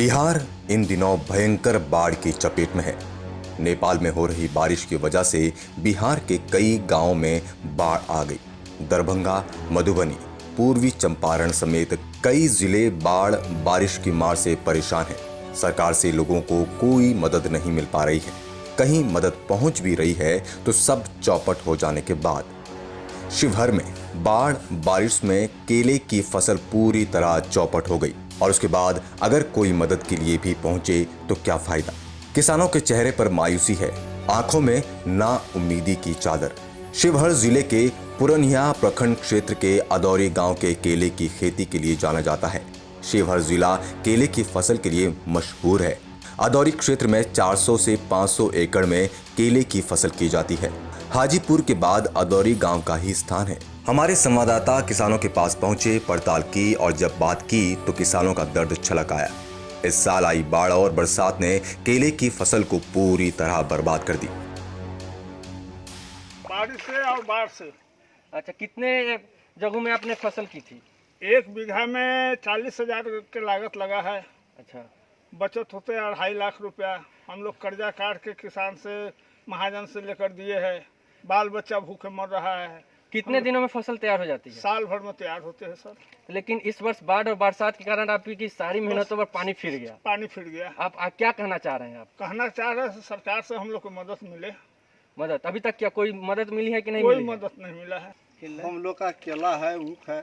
बिहार इन दिनों भयंकर बाढ़ की चपेट में है। नेपाल में हो रही बारिश की वजह से बिहार के कई गांवों में बाढ़ आ गई। दरभंगा, मधुबनी, पूर्वी चंपारण समेत कई जिले बाढ़ बारिश की मार से परेशान हैं। सरकार से लोगों को कोई मदद नहीं मिल पा रही है। कहीं मदद पहुंच भी रही है तो सब चौपट हो जाने के बाद। शिवहर में बाढ़ बारिश में केले की फसल पूरी तरह चौपट हो गई और उसके बाद अगर कोई मदद के लिए भी पहुंचे तो क्या फायदा। किसानों के चेहरे पर मायूसी है, आंखों में ना उम्मीदी की चादर। शिवहर जिले के पुरनिया प्रखंड क्षेत्र के अदौरी गांव के केले की खेती के लिए जाना जाता है। शिवहर जिला केले की फसल के लिए मशहूर है। अदौरी क्षेत्र में 400 से 500 एकड़ में केले की फसल की जाती है। हाजीपुर के बाद अदौरी गांव का ही स्थान है। हमारे संवाददाता किसानों के पास पहुंचे, पड़ताल की और जब बात की तो किसानों का दर्द छलक आया। इस साल आई बाढ़ और बरसात ने केले की फसल को पूरी तरह बर्बाद कर दी। बारिश से और बाढ़ से। अच्छा, कितने जगहों में आपने फसल की थी? 1 बीघा में 40,000 के लागत लगा है। अच्छा, बचत होते 2.5 लाख रुपया। हम लोग कर्जा काट के किसान से, महाजन से लेकर दिए है। बाल बच्चा भूखे मर रहा है। कितने दिनों में फसल तैयार हो जाती है? साल भर में तैयार होते हैं सर। लेकिन इस वर्ष बाढ़ और बरसात के कारण आपकी सारी मेहनतों पर पानी फिर गया। पानी फिर गया। आप क्या कहना चाह रहे हैं? आप कहना चाह रहे हैं सरकार से हम लोग को मदद मिले। मदद अभी तक क्या कोई मदद मिली है कि नहीं? कोई मिली है? मदद नहीं मिला है। हम लोग का केला है, ऊख है।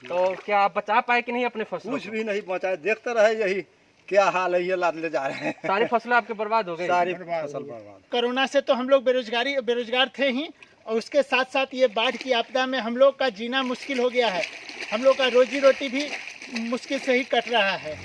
तो क्या आप बचा पाए कि नहीं अपने फसल? कुछ भी नहीं बचा, देखते रहे यही क्या हाल है, ये लाद ले जा रहे हैं। सारी फसलें आपके बर्बाद हो गई? सारी फसल बर्बाद। कोरोना से तो हम लोग बेरोजगार थे ही, और उसके साथ साथ ये बाढ़ की आपदा में हम लोग का जीना मुश्किल हो गया है। हम लोग का रोजी रोटी भी मुश्किल से ही कट रहा है।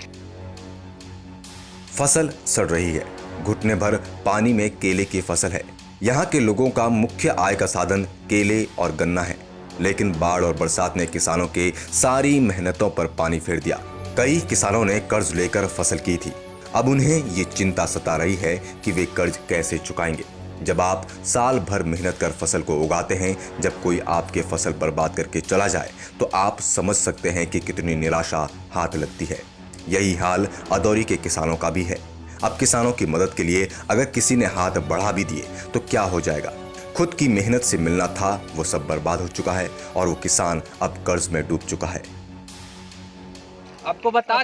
फसल सड़ रही है। घुटने भर पानी में केले की फसल है। यहाँ के लोगों का मुख्य आय का साधन केले और गन्ना है। लेकिन बाढ़ और बरसात ने किसानों के सारी मेहनतों पर पानी फेर दिया। कई किसानों ने कर्ज लेकर फसल की थी। अब उन्हें ये चिंता सता रही है कि वे कर्ज कैसे चुकाएंगे। जब आप साल भर मेहनत कर फसल को उगाते हैं, जब कोई आपके फसल बर्बाद करके चला जाए तो आप समझ सकते हैं कि कितनी निराशा हाथ लगती है। यही हाल अदौरी के किसानों का भी है। अब किसानों की मदद के लिए अगर किसी ने हाथ बढ़ा भी दिए तो क्या हो जाएगा। खुद की मेहनत से मिलना था वो सब बर्बाद हो चुका है और वो किसान अब कर्ज में डूब चुका है। आपको बता